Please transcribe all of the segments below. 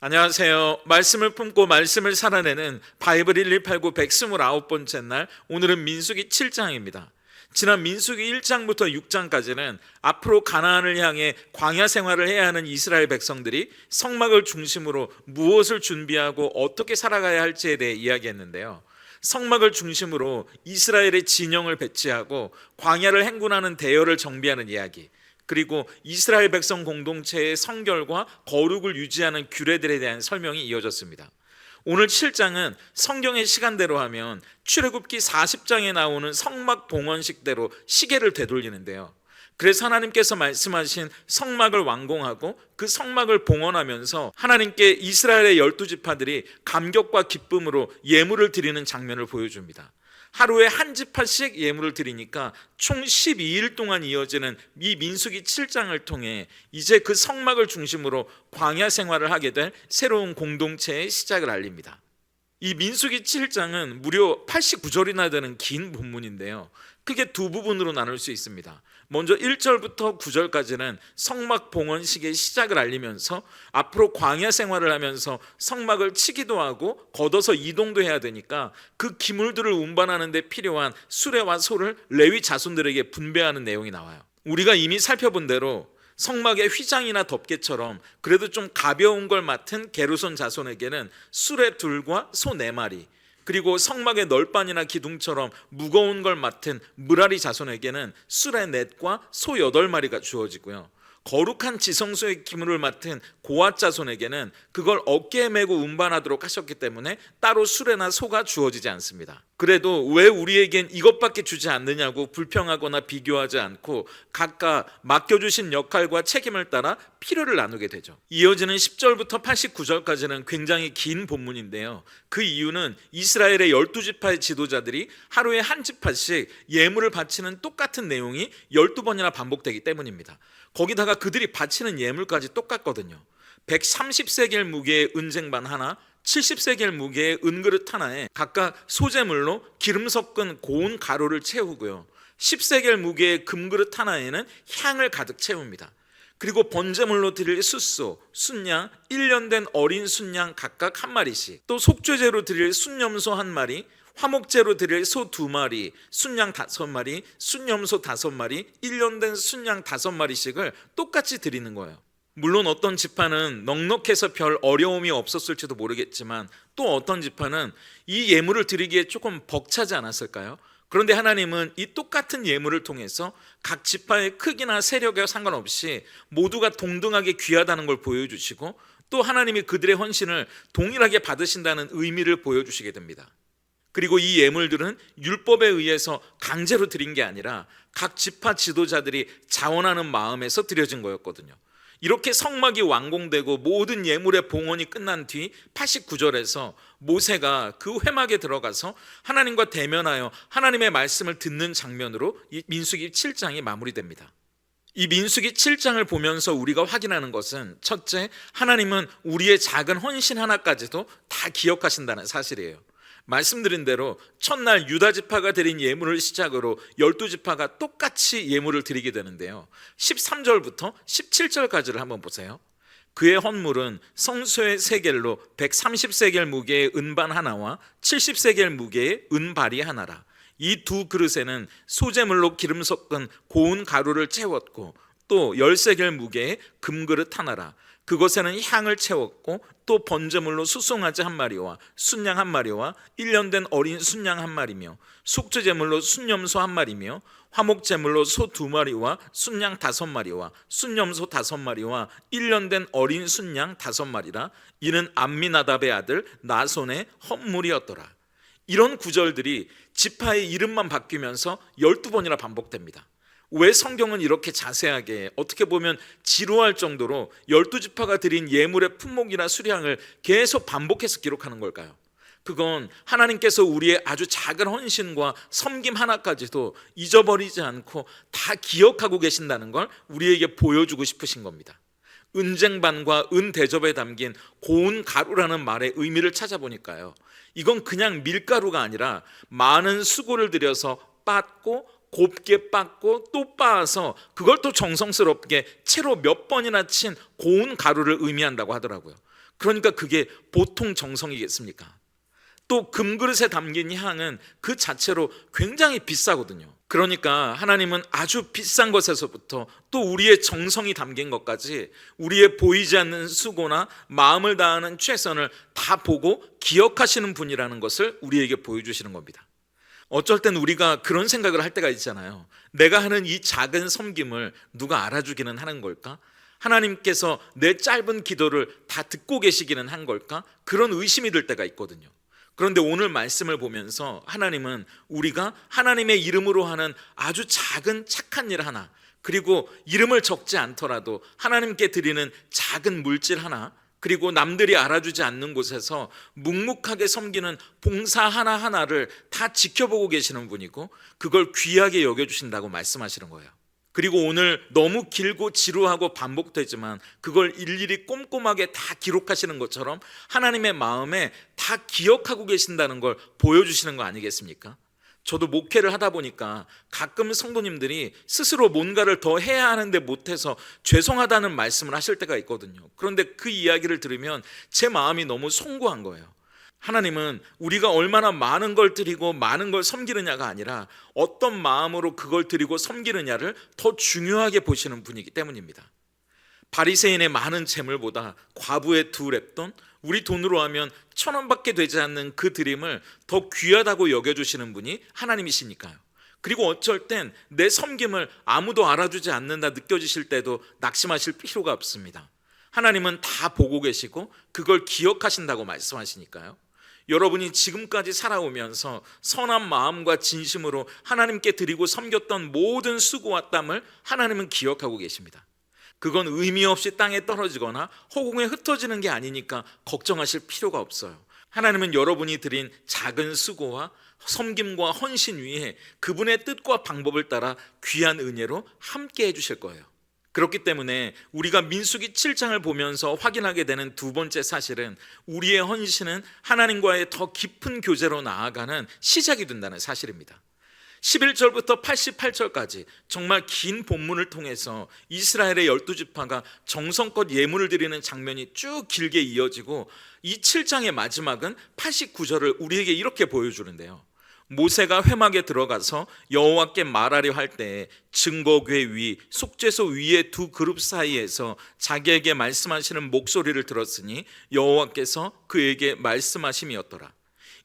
안녕하세요. 말씀을 품고 말씀을 살아내는 바이블 1189 129번째 날, 오늘은 민수기 7장입니다. 지난 민수기 1장부터 6장까지는 앞으로 가나안을 향해 광야 생활을 해야 하는 이스라엘 백성들이 성막을 중심으로 무엇을 준비하고 어떻게 살아가야 할지에 대해 이야기했는데요. 성막을 중심으로 이스라엘의 진영을 배치하고 광야를 행군하는 대열을 정비하는 이야기, 그리고 이스라엘 백성 공동체의 성결과 거룩을 유지하는 규례들에 대한 설명이 이어졌습니다. 오늘 7장은 성경의 시간대로 하면 출애굽기 40장에 나오는 성막 봉헌식대로 시계를 되돌리는데요. 그래서 하나님께서 말씀하신 성막을 완공하고 그 성막을 봉헌하면서 하나님께 이스라엘의 12지파들이 감격과 기쁨으로 예물을 드리는 장면을 보여줍니다. 하루에 한 지파씩 예물을 드리니까 총 12일 동안 이어지는 이 민수기 7장을 통해 이제 그 성막을 중심으로 광야 생활을 하게 될 새로운 공동체의 시작을 알립니다. 이 민수기 7장은 무려 89절이나 되는 긴 본문인데요, 크게 두 부분으로 나눌 수 있습니다. 먼저 1절부터 9절까지는 성막 봉헌식의 시작을 알리면서 앞으로 광야 생활을 하면서 성막을 치기도 하고 걷어서 이동도 해야 되니까 그 기물들을 운반하는 데 필요한 수레와 소를 레위 자손들에게 분배하는 내용이 나와요. 우리가 이미 살펴본 대로 성막의 휘장이나 덮개처럼 그래도 좀 가벼운 걸 맡은 게르손 자손에게는 수레 둘과 소 4마리, 그리고 성막의 널빤이나 기둥처럼 무거운 걸 맡은 므라리 자손에게는 수레 넷과 소 8마리가 주어지고요. 거룩한 지성소의 기물을 맡은 고앗 자손에게는 그걸 어깨에 메고 운반하도록 하셨기 때문에 따로 수레나 소가 주어지지 않습니다. 그래도 왜 우리에겐 이것밖에 주지 않느냐고 불평하거나 비교하지 않고 각각 맡겨주신 역할과 책임을 따라 필요를 나누게 되죠. 이어지는 10절부터 89절까지는 굉장히 긴 본문인데요, 그 이유는 이스라엘의 12지파의 지도자들이 하루에 한 지파씩 예물을 바치는 똑같은 내용이 12번이나 반복되기 때문입니다. 거기다가 그들이 바치는 예물까지 똑같거든요. 130세겔 무게의 은쟁반 하나, 70세겔 무게의 은그릇 하나에 각각 소재물로 기름 섞은 고운 가루를 채우고요, 10세겔 무게의 금그릇 하나에는 향을 가득 채웁니다. 그리고 번제물로 드릴 숫소, 순양, 1년 된 어린 순양 각각 한 마리씩, 또 속죄제로 드릴 순염소 한 마리, 화목제로 드릴 소 2마리, 순양 5마리, 순염소 5마리, 1년 된 순양 5마리씩을 똑같이 드리는 거예요. 물론 어떤 지파는 넉넉해서 별 어려움이 없었을지도 모르겠지만 또 어떤 지파는 이 예물을 드리기에 조금 벅차지 않았을까요? 그런데 하나님은 이 똑같은 예물을 통해서 각 지파의 크기나 세력에 상관없이 모두가 동등하게 귀하다는 걸 보여주시고, 또 하나님이 그들의 헌신을 동일하게 받으신다는 의미를 보여주시게 됩니다. 그리고 이 예물들은 율법에 의해서 강제로 드린 게 아니라 각 지파 지도자들이 자원하는 마음에서 드려진 거였거든요. 이렇게 성막이 완공되고 모든 예물의 봉헌이 끝난 뒤 89절에서 모세가 그 회막에 들어가서 하나님과 대면하여 하나님의 말씀을 듣는 장면으로 이 민수기 7장이 마무리됩니다. 이 민수기 7장을 보면서 우리가 확인하는 것은, 첫째, 하나님은 우리의 작은 헌신 하나까지도 다 기억하신다는 사실이에요. 말씀드린 대로 첫날 유다지파가 드린 예물을 시작으로 12지파가 똑같이 예물을 드리게 되는데요, 13절부터 17절까지를 한번 보세요. 그의 헌물은 성소의 세겔로 130세겔 무게의 은반 하나와 70세겔 무게의 은발이 하나라. 이 두 그릇에는 소재물로 기름 섞은 고운 가루를 채웠고, 또 10세겔 무게의 금그릇 하나라. 그것에는 향을 채웠고, 또 번제물로 수송아지 한 마리와 순양 한 마리와 1년 된 어린 순양 한 마리며, 속죄제물로 순염소 한 마리며, 화목제물로 소 2마리와 순양 5마리와 순염소 5마리와 1년 된 어린 순양 5마리라. 이는 암미나답의 아들 나손의 헌물이었더라. 이런 구절들이 지파의 이름만 바뀌면서 12번이나 반복됩니다. 왜 성경은 이렇게 자세하게, 어떻게 보면 지루할 정도로 12지파가 드린 예물의 품목이나 수량을 계속 반복해서 기록하는 걸까요? 그건 하나님께서 우리의 아주 작은 헌신과 섬김 하나까지도 잊어버리지 않고 다 기억하고 계신다는 걸 우리에게 보여주고 싶으신 겁니다. 은쟁반과 은대접에 담긴 고운 가루라는 말의 의미를 찾아보니까요, 이건 그냥 밀가루가 아니라 많은 수고를 들여서 빻고 곱게 빻고 또 빻아서 그걸 또 정성스럽게 채로 몇 번이나 친 고운 가루를 의미한다고 하더라고요. 그러니까 그게 보통 정성이겠습니까? 또 금그릇에 담긴 향은 그 자체로 굉장히 비싸거든요. 그러니까 하나님은 아주 비싼 것에서부터 또 우리의 정성이 담긴 것까지 우리의 보이지 않는 수고나 마음을 다하는 최선을 다 보고 기억하시는 분이라는 것을 우리에게 보여주시는 겁니다. 어쩔 땐 우리가 그런 생각을 할 때가 있잖아요. 내가 하는 이 작은 섬김을 누가 알아주기는 하는 걸까? 하나님께서 내 짧은 기도를 다 듣고 계시기는 한 걸까? 그런 의심이 들 때가 있거든요. 그런데 오늘 말씀을 보면서 하나님은 우리가 하나님의 이름으로 하는 아주 작은 착한 일 하나, 그리고 이름을 적지 않더라도 하나님께 드리는 작은 물질 하나, 그리고 남들이 알아주지 않는 곳에서 묵묵하게 섬기는 봉사 하나하나를 다 지켜보고 계시는 분이고 그걸 귀하게 여겨주신다고 말씀하시는 거예요. 그리고 오늘 너무 길고 지루하고 반복되지만 그걸 일일이 꼼꼼하게 다 기록하시는 것처럼 하나님의 마음에 다 기억하고 계신다는 걸 보여주시는 거 아니겠습니까? 저도 목회를 하다 보니까 가끔 성도님들이 스스로 뭔가를 더 해야 하는데 못해서 죄송하다는 말씀을 하실 때가 있거든요. 그런데 그 이야기를 들으면 제 마음이 너무 송구한 거예요. 하나님은 우리가 얼마나 많은 걸 드리고 많은 걸 섬기느냐가 아니라 어떤 마음으로 그걸 드리고 섬기느냐를 더 중요하게 보시는 분이기 때문입니다. 바리새인의 많은 재물보다 과부의 2렙돈, 우리 돈으로 하면 1,000원밖에 되지 않는 그 드림을 더 귀하다고 여겨주시는 분이 하나님이시니까요. 그리고 어쩔 땐 내 섬김을 아무도 알아주지 않는다 느껴지실 때도 낙심하실 필요가 없습니다. 하나님은 다 보고 계시고 그걸 기억하신다고 말씀하시니까요. 여러분이 지금까지 살아오면서 선한 마음과 진심으로 하나님께 드리고 섬겼던 모든 수고와 땀을 하나님은 기억하고 계십니다. 그건 의미 없이 땅에 떨어지거나 허공에 흩어지는 게 아니니까 걱정하실 필요가 없어요. 하나님은 여러분이 드린 작은 수고와 섬김과 헌신 위에 그분의 뜻과 방법을 따라 귀한 은혜로 함께 해주실 거예요. 그렇기 때문에 우리가 민수기 7장을 보면서 확인하게 되는 두 번째 사실은 우리의 헌신은 하나님과의 더 깊은 교제로 나아가는 시작이 된다는 사실입니다. 11절부터 88절까지 정말 긴 본문을 통해서 이스라엘의 12지파가 정성껏 예물을 드리는 장면이 쭉 길게 이어지고 이 7장의 마지막은 89절을 우리에게 이렇게 보여주는데요. 모세가 회막에 들어가서 여호와께 말하려 할 때 증거궤 위, 속죄소 위의 2 그룹 사이에서 자기에게 말씀하시는 목소리를 들었으니 여호와께서 그에게 말씀하심이었더라.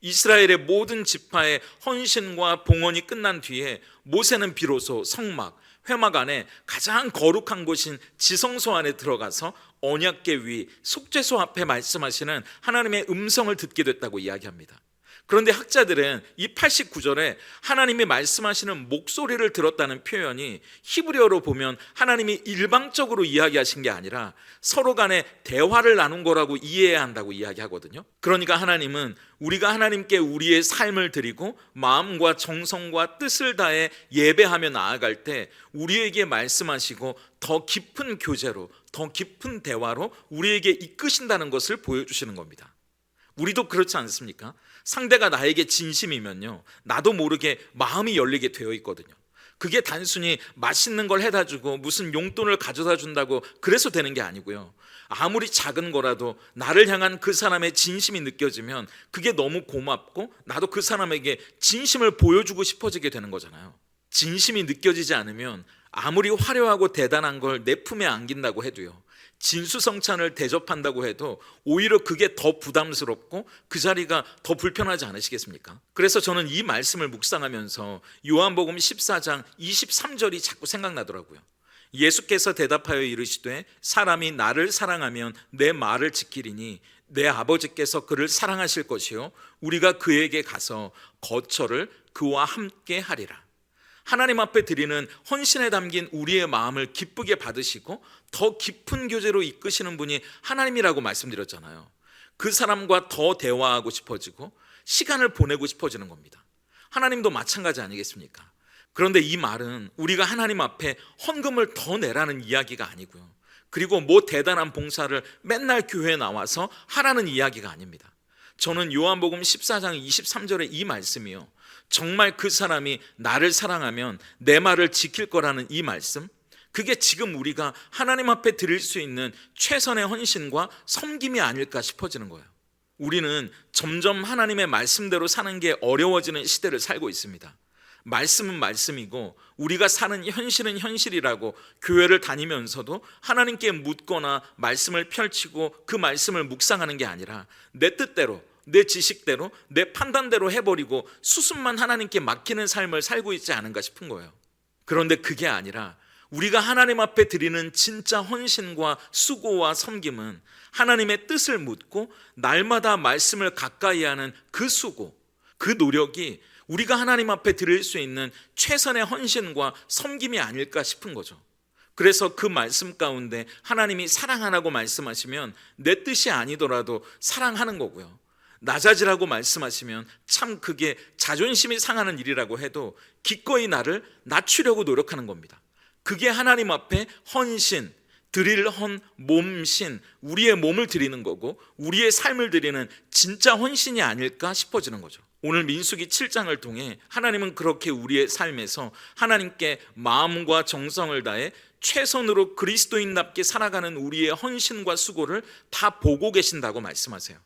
이스라엘의 모든 지파의 헌신과 봉헌이 끝난 뒤에 모세는 비로소 성막, 회막 안에 가장 거룩한 곳인 지성소 안에 들어가서 언약궤 위, 속죄소 앞에 말씀하시는 하나님의 음성을 듣게 됐다고 이야기합니다. 그런데 학자들은 이 89절에 하나님이 말씀하시는 목소리를 들었다는 표현이 히브리어로 보면 하나님이 일방적으로 이야기하신 게 아니라 서로 간에 대화를 나눈 거라고 이해해야 한다고 이야기하거든요. 그러니까 하나님은 우리가 하나님께 우리의 삶을 드리고 마음과 정성과 뜻을 다해 예배하며 나아갈 때 우리에게 말씀하시고 더 깊은 교제로, 더 깊은 대화로 우리에게 이끄신다는 것을 보여주시는 겁니다. 우리도 그렇지 않습니까? 상대가 나에게 진심이면요, 나도 모르게 마음이 열리게 되어 있거든요. 그게 단순히 맛있는 걸 해다 주고 무슨 용돈을 가져다 준다고 그래서 되는 게 아니고요. 아무리 작은 거라도 나를 향한 그 사람의 진심이 느껴지면 그게 너무 고맙고 나도 그 사람에게 진심을 보여주고 싶어지게 되는 거잖아요. 진심이 느껴지지 않으면 아무리 화려하고 대단한 걸 내 품에 안긴다고 해도요, 진수성찬을 대접한다고 해도 오히려 그게 더 부담스럽고 그 자리가 더 불편하지 않으시겠습니까? 그래서 저는 이 말씀을 묵상하면서 요한복음 14장 23절이 자꾸 생각나더라고요. 예수께서 대답하여 이르시되 사람이 나를 사랑하면 내 말을 지키리니 내 아버지께서 그를 사랑하실 것이요 우리가 그에게 가서 거처를 그와 함께 하리라. 하나님 앞에 드리는 헌신에 담긴 우리의 마음을 기쁘게 받으시고 더 깊은 교제로 이끄시는 분이 하나님이라고 말씀드렸잖아요. 그 사람과 더 대화하고 싶어지고 시간을 보내고 싶어지는 겁니다. 하나님도 마찬가지 아니겠습니까? 그런데 이 말은 우리가 하나님 앞에 헌금을 더 내라는 이야기가 아니고요, 그리고 뭐 대단한 봉사를 맨날 교회에 나와서 하라는 이야기가 아닙니다. 저는 요한복음 14장 23절의 이 말씀이요, 정말 그 사람이 나를 사랑하면 내 말을 지킬 거라는 이 말씀, 그게 지금 우리가 하나님 앞에 드릴 수 있는 최선의 헌신과 섬김이 아닐까 싶어지는 거예요. 우리는 점점 하나님의 말씀대로 사는 게 어려워지는 시대를 살고 있습니다. 말씀은 말씀이고 우리가 사는 현실은 현실이라고 교회를 다니면서도 하나님께 묻거나 말씀을 펼치고 그 말씀을 묵상하는 게 아니라 내 뜻대로, 내 지식대로, 내 판단대로 해버리고 수습만 하나님께 맡기는 삶을 살고 있지 않은가 싶은 거예요. 그런데 그게 아니라 우리가 하나님 앞에 드리는 진짜 헌신과 수고와 섬김은 하나님의 뜻을 묻고 날마다 말씀을 가까이 하는 그 수고, 그 노력이 우리가 하나님 앞에 드릴 수 있는 최선의 헌신과 섬김이 아닐까 싶은 거죠. 그래서 그 말씀 가운데 하나님이 사랑하라고 말씀하시면 내 뜻이 아니더라도 사랑하는 거고요. 낮아지라고 말씀하시면 참 그게 자존심이 상하는 일이라고 해도 기꺼이 나를 낮추려고 노력하는 겁니다. 그게 하나님 앞에 헌신, 드릴 몸신, 우리의 몸을 드리는 거고 우리의 삶을 드리는 진짜 헌신이 아닐까 싶어지는 거죠. 오늘 민수기 7장을 통해 하나님은 그렇게 우리의 삶에서 하나님께 마음과 정성을 다해 최선으로 그리스도인답게 살아가는 우리의 헌신과 수고를 다 보고 계신다고 말씀하세요.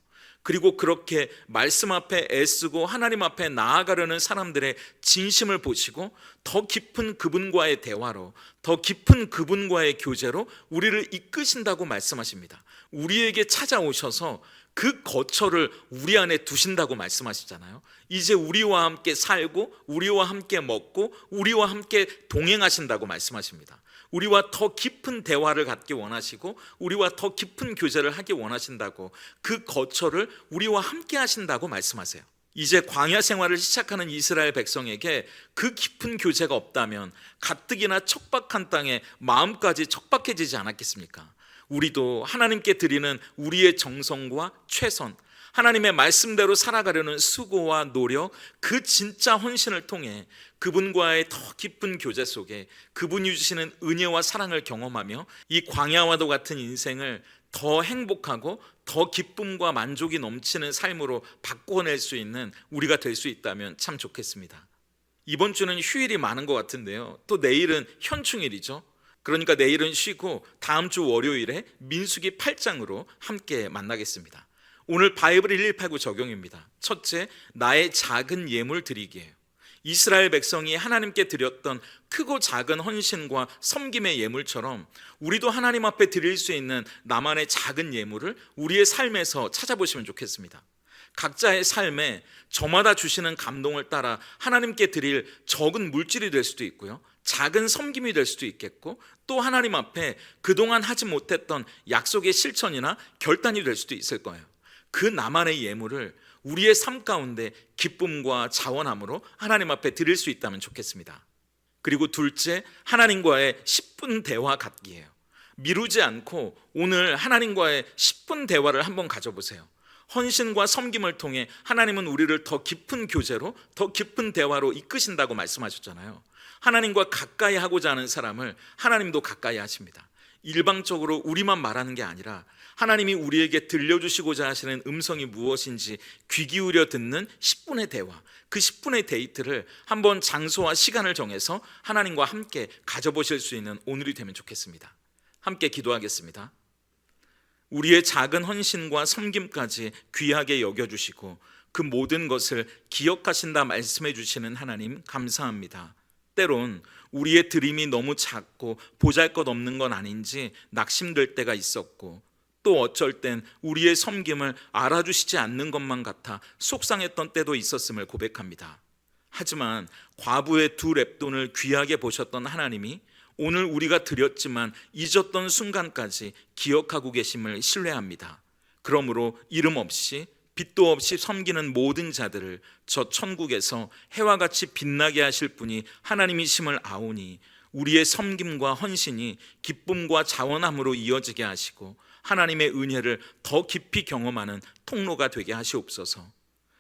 그리고 그렇게 말씀 앞에 애쓰고 하나님 앞에 나아가려는 사람들의 진심을 보시고 더 깊은 그분과의 대화로, 더 깊은 그분과의 교제로 우리를 이끄신다고 말씀하십니다. 우리에게 찾아오셔서 그 거처를 우리 안에 두신다고 말씀하시잖아요. 이제 우리와 함께 살고 우리와 함께 먹고 우리와 함께 동행하신다고 말씀하십니다. 우리와 더 깊은 대화를 갖기 원하시고 우리와 더 깊은 교제를 하기 원하신다고, 그 거처를 우리와 함께 하신다고 말씀하세요. 이제 광야 생활을 시작하는 이스라엘 백성에게 그 깊은 교제가 없다면 가뜩이나 척박한 땅에 마음까지 척박해지지 않았겠습니까? 우리도 하나님께 드리는 우리의 정성과 최선, 하나님의 말씀대로 살아가려는 수고와 노력, 그 진짜 헌신을 통해 그분과의 더 깊은 교제 속에 그분이 주시는 은혜와 사랑을 경험하며 이 광야와도 같은 인생을 더 행복하고 더 기쁨과 만족이 넘치는 삶으로 바꿔낼 수 있는 우리가 될 수 있다면 참 좋겠습니다. 이번 주는 휴일이 많은 것 같은데요, 또 내일은 현충일이죠. 그러니까 내일은 쉬고 다음 주 월요일에 민수기 8장으로 함께 만나겠습니다. 오늘 바이블 1189 적용입니다. 첫째, 나의 작은 예물 드리기예요. 이스라엘 백성이 하나님께 드렸던 크고 작은 헌신과 섬김의 예물처럼 우리도 하나님 앞에 드릴 수 있는 나만의 작은 예물을 우리의 삶에서 찾아보시면 좋겠습니다. 각자의 삶에 저마다 주시는 감동을 따라 하나님께 드릴 적은 물질이 될 수도 있고요, 작은 섬김이 될 수도 있겠고, 또 하나님 앞에 그동안 하지 못했던 약속의 실천이나 결단이 될 수도 있을 거예요. 그 나만의 예물을 우리의 삶 가운데 기쁨과 자원함으로 하나님 앞에 드릴 수 있다면 좋겠습니다. 그리고 둘째, 하나님과의 10분 대화 갖기예요. 미루지 않고 오늘 하나님과의 10분 대화를 한번 가져보세요. 헌신과 섬김을 통해 하나님은 우리를 더 깊은 교제로, 더 깊은 대화로 이끄신다고 말씀하셨잖아요. 하나님과 가까이 하고자 하는 사람을 하나님도 가까이 하십니다. 일방적으로 우리만 말하는 게 아니라 하나님이 우리에게 들려주시고자 하시는 음성이 무엇인지 귀 기울여 듣는 10분의 대화, 그 10분의 데이트를 한번 장소와 시간을 정해서 하나님과 함께 가져보실 수 있는 오늘이 되면 좋겠습니다. 함께 기도하겠습니다. 우리의 작은 헌신과 섬김까지 귀하게 여겨주시고 그 모든 것을 기억하신다 말씀해 주시는 하나님 감사합니다. 때론 우리의 드림이 너무 작고 보잘것없는 건 아닌지 낙심될 때가 있었고, 또 어쩔 땐 우리의 섬김을 알아주시지 않는 것만 같아 속상했던 때도 있었음을 고백합니다. 하지만 과부의 2렙돈을 귀하게 보셨던 하나님이 오늘 우리가 드렸지만 잊었던 순간까지 기억하고 계심을 신뢰합니다. 그러므로 이름 없이 빛도 없이 섬기는 모든 자들을 저 천국에서 해와 같이 빛나게 하실 분이 하나님이심을 아오니 우리의 섬김과 헌신이 기쁨과 자원함으로 이어지게 하시고 하나님의 은혜를 더 깊이 경험하는 통로가 되게 하시옵소서.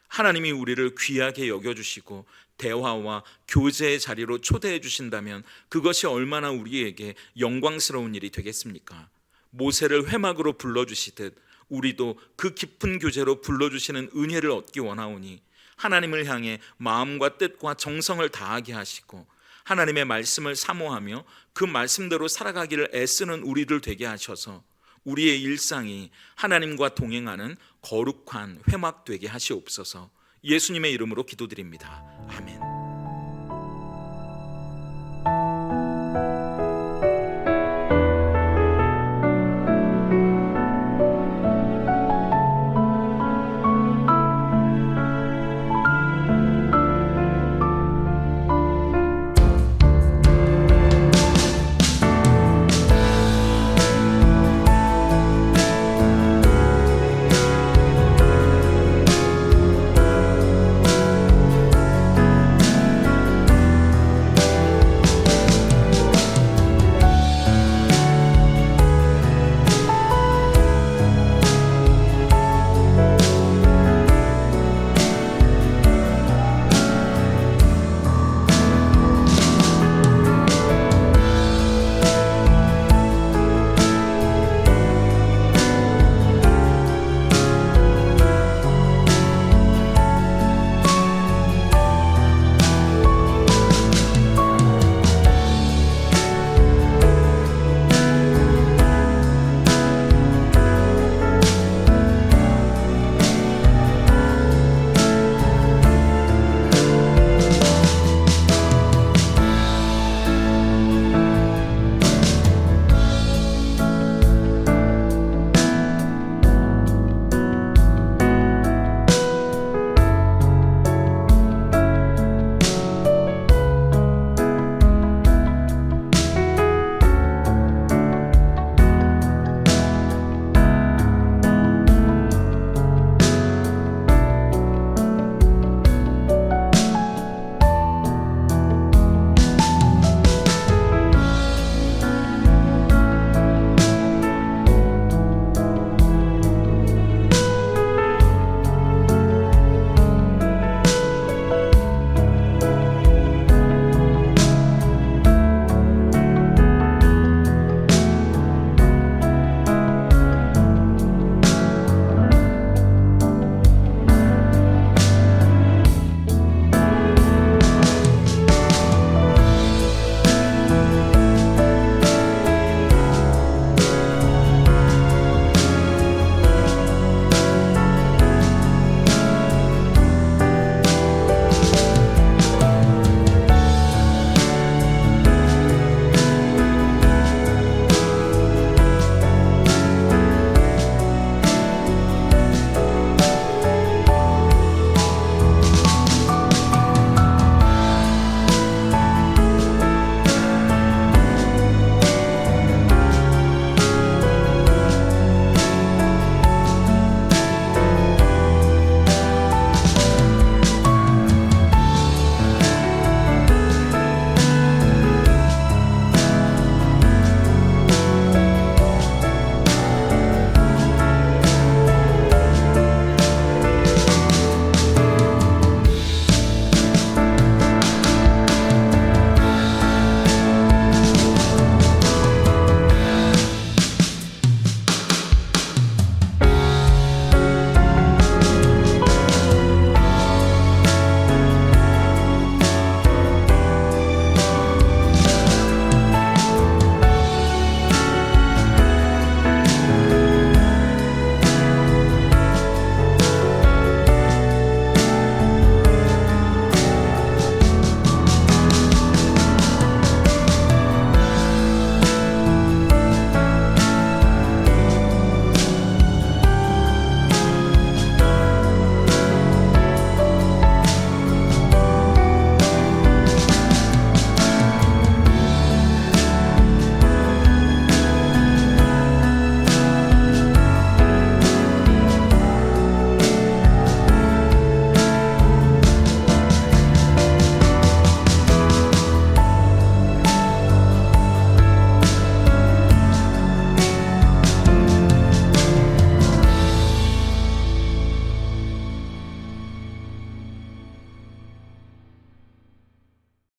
하나님이 우리를 귀하게 여겨주시고 대화와 교제의 자리로 초대해 주신다면 그것이 얼마나 우리에게 영광스러운 일이 되겠습니까? 모세를 회막으로 불러주시듯 우리도 그 깊은 교제로 불러주시는 은혜를 얻기 원하오니 하나님을 향해 마음과 뜻과 정성을 다하게 하시고 하나님의 말씀을 사모하며 그 말씀대로 살아가기를 애쓰는 우리들 되게 하셔서 우리의 일상이 하나님과 동행하는 거룩한 회막 되게 하시옵소서. 예수님의 이름으로 기도드립니다. 아멘.